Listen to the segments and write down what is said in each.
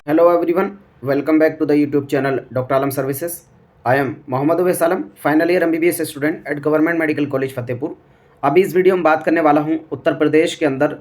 Hello everyone, welcome back to the YouTube channel Dr. Alam Services. I am Mohammad Uwais Alam, final year MBBS student at government medical college Fatehpur. अभी इस video में बात करने वाला हूं उत्तर प्रदेश के अंदर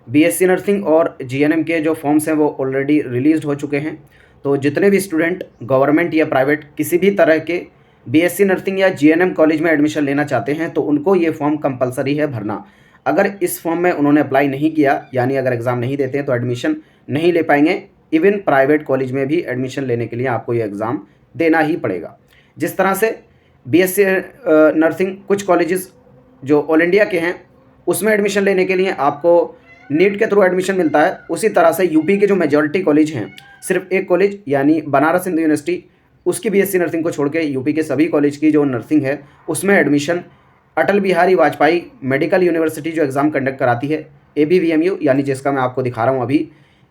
BSc नर्सिंग और GNM के जो फॉर्म्स हैं वो ऑलरेडी रिलीज़ हो चुके हैं। तो जितने भी स्टूडेंट गवर्नमेंट या प्राइवेट किसी भी तरह के BSc नर्सिंग या GNM कॉलेज में एडमिशन लेना चाहते हैं तो उनको ये फॉर्म कंपलसरी है भरना। अगर इस फॉर्म में उन्होंने अप्लाई नहीं किया यानी अगर एग्ज़ाम नहीं देते हैं तो एडमिशन नहीं ले पाएंगे। इवन प्राइवेट कॉलेज में भी एडमिशन लेने के लिए आपको ये एग्ज़ाम देना ही पड़ेगा। जिस तरह से BSc नर्सिंग कुछ कॉलेजेस जो ऑल इंडिया के हैं उसमें एडमिशन लेने के लिए आपको नीट के थ्रू एडमिशन मिलता है, उसी तरह से यूपी के जो मेजॉरिटी कॉलेज हैं सिर्फ एक कॉलेज यानी बनारस हिंदू यूनिवर्सिटी उसकी BSc नर्सिंग को छोड़ के यूपी के सभी कॉलेज की जो नर्सिंग है उसमें admission Atal Bihari Vajpayee medical university जो एग्ज़ाम कंडक्ट कराती है ABVMU यानी जिसका मैं आपको दिखा रहा हूँ अभी,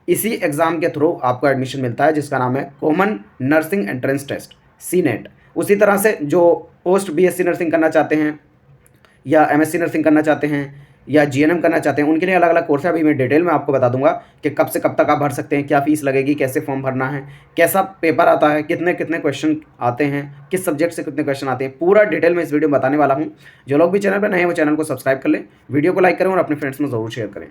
इसी एग्ज़ाम के थ्रू आपको एडमिशन मिलता है जिसका नाम है common nursing entrance test CNET। उसी तरह से जो पोस्ट BSc नर्सिंग करना चाहते हैं या MSc नर्सिंग करना चाहते हैं या GNM करना चाहते हैं उनके लिए अलग अलग कोर्स है। अभी मैं डिटेल में आपको बता दूंगा कि कब से कब तक आप भर सकते हैं, क्या फ़ीस लगेगी, कैसे फॉर्म भरना है, कैसा पेपर आता है, कितने कितने क्वेश्चन आते हैं, किस सब्जेक्ट से कितने क्वेश्चन आते हैं, पूरा डिटेल में इस वीडियो में बताने वाला हूँ। जो लोग भी चैनल पर नए हैं वो चैनल को सब्सक्राइब कर लें, वीडियो को लाइक करें और अपने फ्रेंड्स में ज़रूर शेयर करें।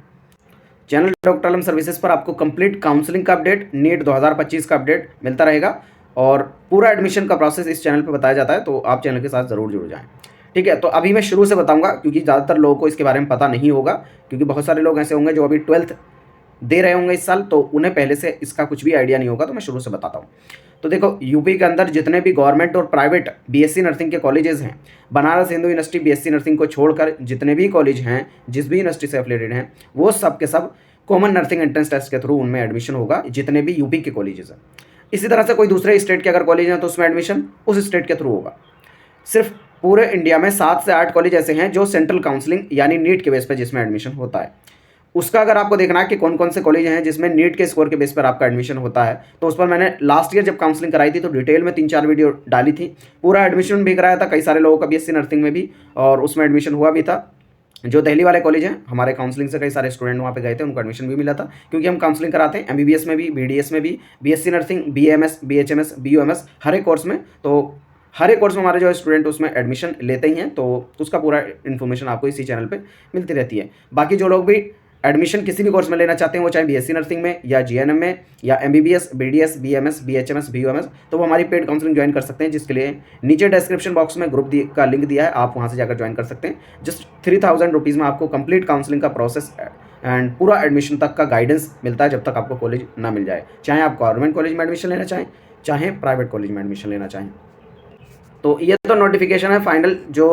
चैनल डॉक्टर आलम सर्विसेज पर आपको कंप्लीट काउंसलिंग का अपडेट, नीट 2025 का अपडेट मिलता रहेगा और पूरा एडमिशन का प्रोसेस इस चैनल पर बताया जाता है, तो आप चैनल के साथ ज़रूर जुड़ जाएं। ठीक है, तो अभी मैं शुरू से बताऊंगा क्योंकि ज़्यादातर लोगों को इसके बारे में पता नहीं होगा, क्योंकि बहुत सारे लोग ऐसे होंगे जो अभी 12th दे रहे होंगे इस साल, तो उन्हें पहले से इसका कुछ भी आइडिया नहीं होगा। तो मैं शुरू से बताता हूँ। तो देखो, यूपी के अंदर जितने भी गवर्नमेंट और प्राइवेट BSc नर्सिंग के कॉलेजेस हैं, Banaras Hindu university BSc nursing को छोड़कर जितने भी कॉलेज हैं जिस भी यूनिवर्सिटी से एफिलेटेड हैं वो सब के सब कॉमन नर्सिंग एंट्रेंस टेस्ट के थ्रू उनमें एडमिशन होगा, जितने भी यूपी के कॉलेजेस हैं। इसी तरह से कोई दूसरे स्टेट के अगर कॉलेज हैं तो उसमें एडमिशन उस स्टेट के थ्रू होगा। सिर्फ पूरे इंडिया में 7 से 8 कॉलेज ऐसे हैं जो सेंट्रल काउंसलिंग यानी नीट के बेस पर जिसमें एडमिशन होता है। उसका अगर आपको देखना है कि कौन कौन से कॉलेज हैं जिसमें नीट के स्कोर के बेस पर आपका एडमिशन होता है, तो उस पर मैंने लास्ट ईयर जब काउंसलिंग कराई थी तो डिटेल में 3-4 वीडियो डाली थी। पूरा एडमिशन भी कराया था कई सारे लोगों का BSc नर्सिंग में भी, और उसमें एडमिशन हुआ भी था। जो दिल्ली वाले कॉलेज हैं, हमारे काउंसलिंग से कई सारे स्टूडेंट वहाँ पे गए थे, उनको एडमिशन भी मिला था, क्योंकि हम काउंसलिंग कराते हैं MBBS में भी, BDS में भी, BSc nursing, BAMS, BHMS, BUMS, हर एक कोर्स में। तो हर एक कोर्स में हमारे जो स्टूडेंट उसमें एडमिशन लेते ही हैं, तो उसका पूरा इन्फॉर्मेशन आपको इसी चैनल पे मिलती रहती है। बाकी जो लोग भी एडमिशन किसी भी कोर्स में लेना चाहते हैं, वो चाहे BSc नर्सिंग में या GNM में या MBBS, BDS, BMS, BHMS, BUMS, तो वो हमारी पेड काउंसलिंग ज्वाइन कर सकते हैं, जिसके लिए नीचे डिस्क्रिप्शन बॉक्स में ग्रुप का लिंक दिया है, आप वहाँ से जाकर ज्वाइन कर सकते हैं। जस्ट 3000 रुपीज़ में आपको कंप्लीट काउंसलिंग का प्रोसेस एंड पूरा एडमिशन तक का गाइडेंस मिलता है जब तक आपको कॉलेज ना मिल जाए, चाहे आप गवर्नमेंट कॉलेज में एडमिशन लेना चाहें चाहे प्राइवेट कॉलेज में एडमिशन लेना चाहें। तो ये तो नोटिफिकेशन है फाइनल जो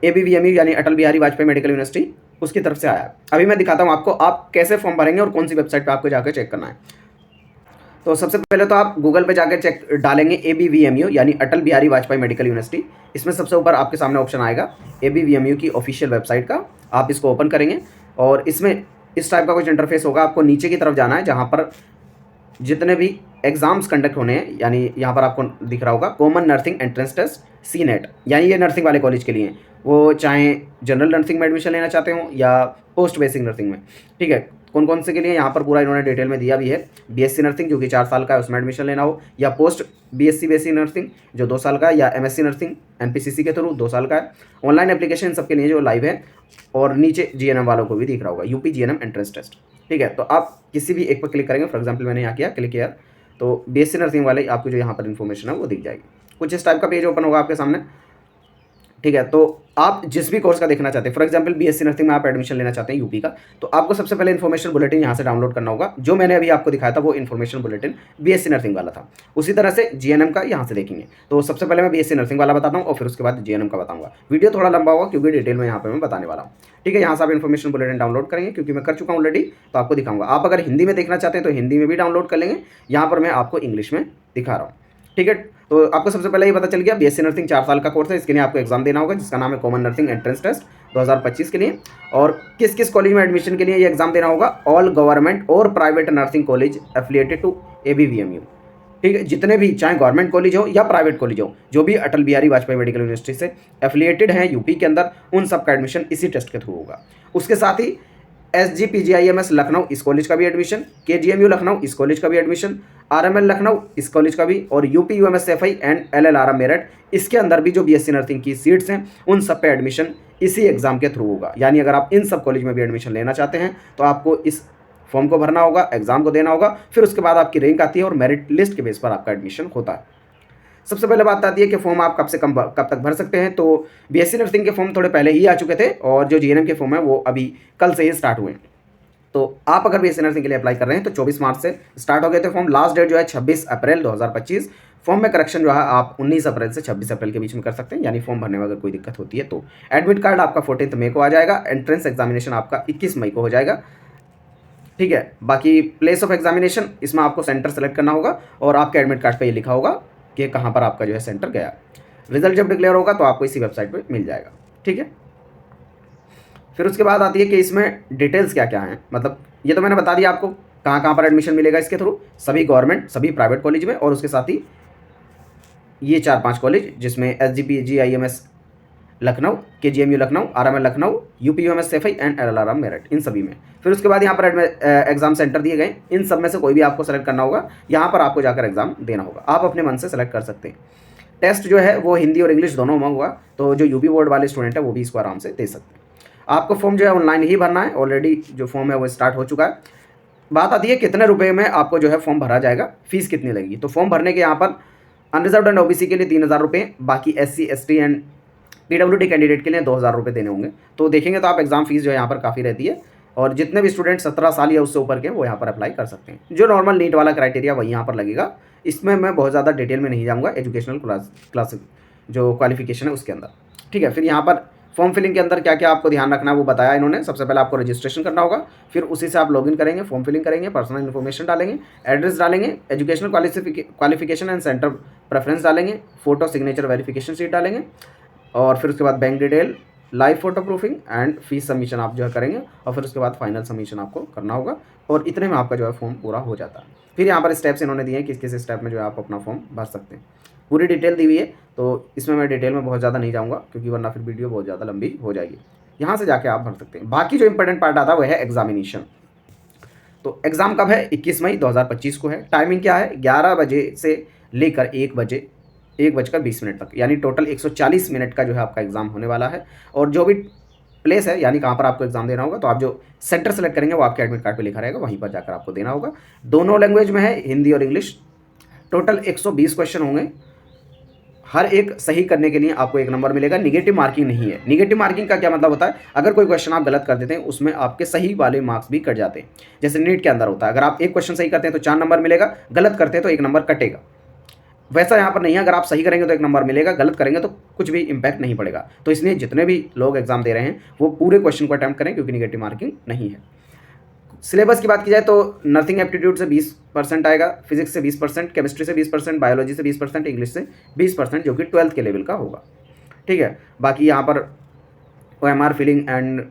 ABVMU यानी अटल बिहारी वाजपेयी मेडिकल यूनिवर्सिटी उसकी तरफ से आया है। अभी मैं दिखाता हूँ आपको आप कैसे फॉर्म भरेंगे और कौन सी वेबसाइट पे आपको जाकर चेक करना है। तो सबसे पहले तो आप गूगल पे जाकर चेक डालेंगे ABVMU यानी अटल बिहारी वाजपेयी मेडिकल यूनिवर्सिटी। इसमें सबसे ऊपर आपके सामने ऑप्शन आएगा ABVMU की ऑफिशियल वेबसाइट का, आप इसको ओपन करेंगे और इसमें इस टाइप का कुछ इंटरफेस होगा। आपको नीचे की तरफ जाना है जहाँ पर जितने भी एग्जाम्स कंडक्ट होने हैं, यानी यहाँ पर आपको दिख रहा होगा common nursing entrance test CNET, यानी ये नर्सिंग वाले कॉलेज के लिए, वो चाहे जनरल नर्सिंग में एडमिशन लेना चाहते हो या पोस्ट बेसिक नर्सिंग में। ठीक है, कौन कौन से के लिए यहाँ पर पूरा इन्होंने डिटेल में दिया भी है। BSc नर्सिंग जो कि 4 साल का है उसमें एडमिशन लेना हो, या पोस्ट BSc बेसिक नर्सिंग जो 2 साल का है, या MSc नर्सिंग NPCC के थ्रू 2 साल का है। ऑनलाइन एप्लीकेशन सबके लिए जो लाइव है, और नीचे GNM वालों को भी दिख रहा होगा UP GNM एंट्रेंस टेस्ट। ठीक है, तो आप किसी भी एक पर क्लिक करेंगे। फॉर एग्जाम्पल मैंने यहाँ किया क्लिक किया, तो BSc नर्सिंग वाले आपको जो यहाँ पर इन्फॉर्मेशन है वो दिख जाएगी। कुछ इस टाइप का पेज ओपन होगा आपके सामने। ठीक है, तो आप जिस भी कोर्स का देखना चाहते हैं, फॉर एग्जांपल BSc नर्सिंग में आप एडमिशन लेना चाहते हैं यूपी का, तो आपको सबसे पहले इन्फॉर्मेशन बुलेटिन यहाँ से डाउनलोड करना होगा। जो मैंने अभी आपको दिखाया था वो इन्फॉर्मेशन बुलेटिन BSc नर्सिंग वाला था। उसी तरह से GNM का यहाँ से देखेंगे। तो सबसे पहले मैं BSc नर्सिंग वाला बताता हूँ और फिर उसके बाद GNM का बताऊँगा। वीडियो थोड़ा लंबा होगा क्योंकि डिटेल में यहाँ पर मैं बताने वाला हूँ। ठीक है, यहाँ से आप इन्फॉर्मेशन बुलेटिन डाउनलोड करेंगे, क्योंकि मैं कर चुका हूँ ऑलरेडी, तो आपको दिखाऊंगा। आप अगर हिंदी में देखना चाहते हैं तो हिंदी में भी डाउनलोड कर लेंगे। यहाँ पर मैं आपको इंग्लिश में दिखा रहा हूँ। ठीक है, तो आपको सबसे पहले ये पता चल गया BSc नर्सिंग 4 साल का कोर्स है। इसके लिए आपको एग्जाम देना होगा जिसका नाम है कॉमन नर्सिंग एंट्रेंस टेस्ट 2025 के लिए। और किस किस कॉलेज में एडमिशन के लिए ये एग्जाम देना होगा? ऑल गवर्नमेंट और private nursing college affiliated to ABVMU। ठीक है, जितने भी चाहे गवर्नमेंट कॉलेज हो या प्राइवेट कॉलेज हो, जो भी अटल बिहारी वाजपेयी मेडिकल यूनिवर्सिटी से एफिलिएटेड हैं यूपी के अंदर, उन सब का एडमिशन इसी टेस्ट के थ्रू होगा। उसके साथ ही SGPGIMS लखनऊ इस कॉलेज का भी एडमिशन, KGMU लखनऊ इस कॉलेज का भी एडमिशन, RML लखनऊ इस कॉलेज का भी, और UP UMSFI and LLRM Meerut इसके अंदर भी जो BSc नर्सिंग की सीट्स हैं उन सब पे एडमिशन इसी एग्ज़ाम के थ्रू होगा। यानी अगर आप इन सब कॉलेज में भी एडमिशन लेना चाहते हैं तो आपको इस फॉर्म को भरना होगा, एग्ज़ाम को देना होगा, फिर उसके बाद आपकी रैंक आती है और मेरिट लिस्ट के बेस पर आपका एडमिशन होता है। सबसे पहले बात आती है कि फॉर्म आप कब तक भर सकते हैं। तो BSc नर्सिंग के फॉर्म थोड़े पहले ही आ चुके थे और जो GNM के फॉर्म है वो अभी कल से ही स्टार्ट हुए हैं। तो आप अगर BSc नर्सिंग के लिए अप्लाई कर रहे हैं तो 24 मार्च से स्टार्ट हो गए थे फॉर्म। लास्ट डेट जो है 26 अप्रैल 2025। फॉर्म में करेक्शन जो है आप 19 अप्रैल से 26 अप्रैल के बीच में कर सकते हैं, यानी फॉर्म भरने में अगर कोई दिक्कत होती है तो। एडमिट कार्ड आपका 14 मई को आ जाएगा। एंट्रेंस एग्जामिनेशन आपका 21 मई को हो जाएगा। ठीक है, बाकी प्लेस ऑफ एग्जामिनेशन इसमें आपको सेंटर सेलेक्ट करना होगा और आपके एडमिट कार्ड पे ये लिखा होगा कि कहाँ पर आपका जो है सेंटर गया। रिजल्ट जब डिक्लेयर होगा तो आपको इसी वेबसाइट पे मिल जाएगा। ठीक है, फिर उसके बाद आती है कि इसमें डिटेल्स क्या क्या हैं। मतलब ये तो मैंने बता दिया आपको कहाँ कहाँ पर एडमिशन मिलेगा इसके थ्रू, सभी गवर्नमेंट सभी प्राइवेट कॉलेज में, और उसके साथ ही ये 4-5 कॉलेज जिसमें SGP GIMS Lucknow, KGMU Lucknow, RML Lucknow, UP UMSFI and LLRM Meerut, इन सभी में। फिर उसके बाद यहाँ पर एग्जाम सेंटर दिए गए, इन सब में से कोई भी आपको सेलेक्ट करना होगा, यहाँ पर आपको जाकर एग्जाम देना होगा। आप अपने मन से सेलेक्ट कर सकते हैं। टेस्ट जो है वो हिंदी और इंग्लिश दोनों में होगा, तो जो UP बोर्ड वाले स्टूडेंट है वो भी इसको आराम से दे सकते हैं। आपको फॉर्म जो है ऑनलाइन ही भरना है, ऑलरेडी जो फॉर्म है वो स्टार्ट हो चुका है। बात आती है कितने रुपए में आपको जो है फॉर्म भरा जाएगा, फीस कितनी लगेगी। तो फॉर्म भरने के यहाँ पर अनरिजर्व्ड एंड OBC के लिए 3000 रुपये, बाकी SC ST and PWD candidate के लिए 2000 रुपये देने होंगे। तो देखेंगे तो आप एग्जाम फीस जो है यहाँ पर काफ़ी रहती है, और जितने भी स्टूडेंट 17 साल या उससे ऊपर के वो यहाँ पर अप्लाई कर सकते हैं। जो नॉर्मल नीट वाला क्राइटेरिया वही यहाँ पर लगेगा। इसमें मैं बहुत ज़्यादा डिटेल में नहीं जाऊँगा, एजुकेशनल क्लास जो क्वालिफिकेशन है उसके अंदर। ठीक है, फिर यहाँ पर फॉर्म फिलिंग के अंदर क्या क्या आपको ध्यान रखना है वो बताया इन्होंने। सबसे पहले आपको रजिस्ट्रेशन करना होगा, फिर उसी से आप लॉगिन करेंगे, फॉर्म फिलिंग करेंगे, पर्सनल इन्फॉर्मेशन डालेंगे, एड्रेस डालेंगे, educational qualification and centre preference डालेंगे, फोटो सिग्नेचर वेरिफिकेशन शीट डालेंगे, और फिर उसके बाद bank detail, live photo proofing and fees submission आप जो है करेंगे, और फिर उसके बाद फाइनल सबमिशन आपको करना होगा, और इतने में आपका जो है फॉर्म पूरा हो जाता है। फिर यहाँ पर स्टेप्स इन्होंने दिए हैं किस किस स्टेप में जो है आप अपना फॉर्म भर सकते हैं। पूरी डिटेल दी हुई है, तो इसमें मैं डिटेल में बहुत ज़्यादा नहीं जाऊँगा क्योंकि वरना फिर वीडियो बहुत ज़्यादा लंबी हो जाएगी। यहाँ से जाके आप भर सकते हैं। बाकी जो इंपॉर्टेंट पार्ट आता है वह है एग्जामिनेशन। तो एग्ज़ाम कब है? 21 मई 2025 को है। टाइमिंग क्या है? 11 बजे से लेकर 1:20 तक, यानी टोटल 140 मिनट का जो है आपका एग्ज़ाम होने वाला है। और जो भी प्लेस है, यानी कहाँ पर आपको एग्ज़ाम देना होगा, तो आप जो सेंटर सेलेक्ट करेंगे वो आपके एडमिट कार्ड पे लिखा रहेगा, वहीं पर जाकर आपको देना होगा। दोनों लैंग्वेज में है, हिंदी और इंग्लिश। टोटल 120 क्वेश्चन होंगे। हर एक सही करने के लिए आपको 1 नंबर मिलेगा। निगेटिव मार्किंग नहीं है। निगेटिव मार्किंग का क्या मतलब होता है? अगर कोई क्वेश्चन आप गलत कर देते हैं उसमें आपके सही वाले मार्क्स भी कट जाते हैं। जैसे नीट के अंदर होता है, अगर आप एक क्वेश्चन सही करते हैं तो 4 नंबर मिलेगा, गलत करते हैं तो 1 नंबर कटेगा। वैसा यहाँ पर नहीं है, अगर आप सही करेंगे तो 1 नंबर मिलेगा, गलत करेंगे तो कुछ भी इंपैक्ट नहीं पड़ेगा। तो इसलिए जितने भी लोग एग्जाम दे रहे हैं वो पूरे क्वेश्चन को अटैम्प्ट करें, क्योंकि निगेटिव मार्किंग नहीं है। सिलेबस की बात की जाए तो नर्सिंग एप्टीट्यूड से 20% आएगा, फिजिक्स से 20%, केमिस्ट्री से 20%, बायोलॉजी से 20%, इंग्लिश से 20%, जो कि 12th के लेवल का होगा। ठीक है, बाकी यहाँ पर OMR फिलिंग एंड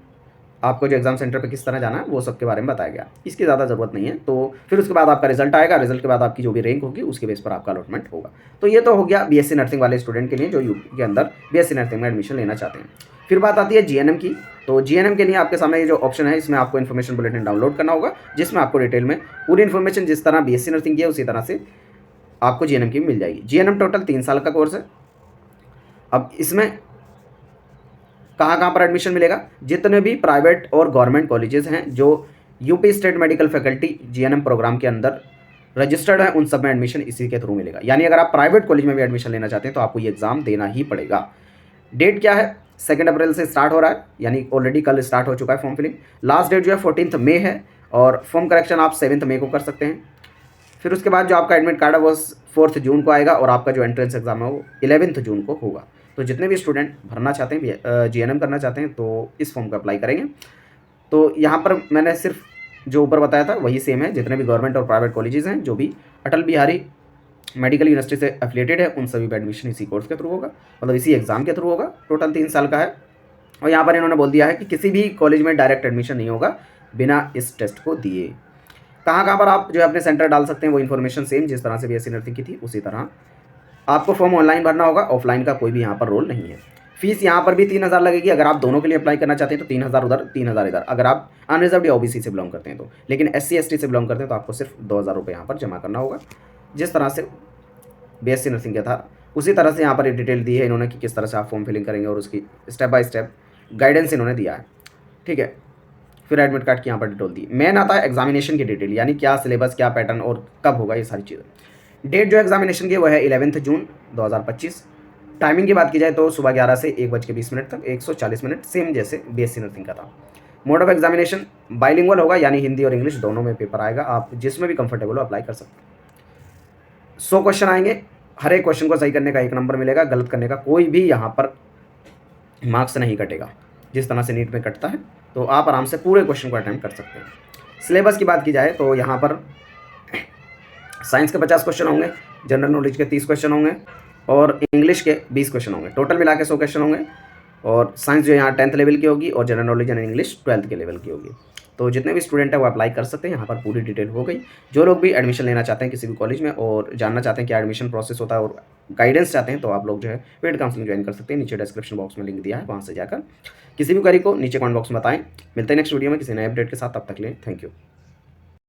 आपको जो एग्जाम सेंटर पे किस तरह जाना है वो सब के बारे में बताया गया। इसकी ज़्यादा ज़रूरत नहीं है। तो फिर उसके बाद आपका रिजल्ट आएगा, रिजल्ट के बाद आपकी जो भी रैंक होगी उसके बेस पर आपका अलॉटमेंट होगा। तो ये तो हो गया BSc नर्सिंग वाले स्टूडेंट के लिए जो यूपी के अंदर BSc नर्सिंग में एडमिशन लेना चाहते हैं। फिर बात आती है GNM की। तो GNM के लिए आपके सामने ये जो ऑप्शन है, इसमें आपको इन्फॉर्मेशन बुलेटिन डाउनलोड करना होगा, जिसमें आपको डिटेल में पूरी इन्फॉर्मेशन जिस तरह BSc नर्सिंग की है उसी तरह से आपको GNM की मिल जाएगी। GNM टोटल 3 साल का कोर्स है। अब इसमें कहाँ पर एडमिशन मिलेगा? जितने भी प्राइवेट और गवर्नमेंट कॉलेजेस हैं जो UP state medical faculty GNM program के अंदर रजिस्टर्ड है, उन सब में एडमिशन इसी के थ्रू मिलेगा। यानी अगर आप प्राइवेट कॉलेज में भी एडमिशन लेना चाहते हैं तो आपको ये एग्ज़ाम देना ही पड़ेगा। डेट क्या है? 2 अप्रैल से स्टार्ट हो रहा है, यानी ऑलरेडी कल स्टार्ट हो चुका है फॉर्म फिलिंग। लास्ट डेट जो है 14 मई है, और फॉर्म करेक्शन आप 7 मई को कर सकते हैं। फिर उसके बाद जो आपका एडमिट कार्ड है वो 4 जून को आएगा, और आपका जो एंट्रेंस एग्जाम है वो 11 जून को होगा। तो जितने भी स्टूडेंट भरना चाहते हैं, GNM करना चाहते हैं, तो इस फॉर्म को अप्लाई करेंगे। तो यहाँ पर मैंने सिर्फ जो ऊपर बताया था वही सेम है। जितने भी गवर्नमेंट और प्राइवेट कॉलेजेस हैं जो भी अटल बिहारी मेडिकल यूनिवर्सिटी से एफिलिएटेड है, उन सभी पे एडमिशन इसी कोर्स के थ्रू होगा, मतलब इसी एग्ज़ाम के थ्रू होगा। टोटल 3 साल का है। और यहाँ पर इन्होंने बोल दिया है कि किसी भी कॉलेज में डायरेक्ट एडमिशन नहीं होगा बिना इस टेस्ट को दिए। कहाँ पर आप जो है अपने सेंटर डाल सकते हैं वो इन्फॉर्मेशन सेम जिस तरह से BSc नर्सिंग की थी उसी तरह। आपको फॉर्म ऑनलाइन भरना होगा, ऑफलाइन का कोई भी यहाँ पर रोल नहीं है। फीस यहाँ पर भी 3000 लगेगी। अगर आप दोनों के लिए अप्लाई करना चाहते हैं तो 3000 उधर, 3000 इधर, अगर आप अनरिजर्व्ड या OBC से बिलोंग करते हैं तो। लेकिन SC ST से बिलोंग करते हैं तो आपको सिर्फ 2000 रुपये यहाँ पर जमा करना होगा। जिस तरह से बीएससी नर्सिंग का था उसी तरह से यहाँ पर डिटेल दी है इन्होंने कि किस तरह से आप फॉर्म फिलिंग करेंगे और उसकी स्टेप बाय स्टेप गाइडेंस इन्होंने दिया है। ठीक है, फिर एडमिट कार्ड की यहाँ पर डिटेल दी। मेन आता है एग्जामिनेशन की डिटेल, यानी क्या सिलेबस, क्या पैटर्न और कब होगा, ये सारी चीज़ें। डेट जो एग्जामिनेशन की वो है 11 जून 2025। टाइमिंग की बात की जाए तो सुबह 11 से 1:20 तक 140 मिनट, सेम जैसे बीएससी नर्सिंग का था। मोड ऑफ एग्जामिनेशन बाइलिंगुअल होगा, यानी हिंदी और इंग्लिश दोनों में पेपर आएगा, आप जिसमें भी कंफर्टेबल हो अप्लाई कर सकते हैं। 100 क्वेश्चन आएंगे, हर एक क्वेश्चन को सही करने का 1 नंबर मिलेगा, गलत करने का कोई भी यहाँ पर मार्क्स नहीं कटेगा, जिस तरह से नीट में कटता है। तो आप आराम से पूरे क्वेश्चन को अटेम्प्ट कर सकते हैं। सिलेबस की बात की जाए तो यहाँ पर साइंस के 50 क्वेश्चन होंगे, जनरल नॉलेज के 30 क्वेश्चन होंगे और इंग्लिश के 20 क्वेश्चन होंगे, टोटल मिला के 100 क्वेश्चन होंगे। और साइंस जो यहाँ 10th लेवल की होगी और general knowledge and English 12th के लेवल की होगी। तो जितने भी स्टूडेंट हैं वो अप्लाई कर सकते हैं, यहाँ पर पूरी डिटेल हो गई। जो लोग भी एडमिशन लेना चाहते हैं किसी भी कॉलेज में और जानना चाहते हैं क्या एडमिशन प्रोसेस होता है और गाइडेंस चाहते हैं, तो आप लोग जो है पेड काउंसलिंग ज्वाइन कर सकते हैं। नीचे डिस्क्रिप्शन बॉक्स में लिंक दिया है, वहाँ से जाकर किसी भी क्वेरी को नीचे कमेंट बॉक्स में बताएं। मिलते हैं नेक्स्ट वीडियो में किसी नए अपडेट के साथ, तब तक के लिए थैंक यू।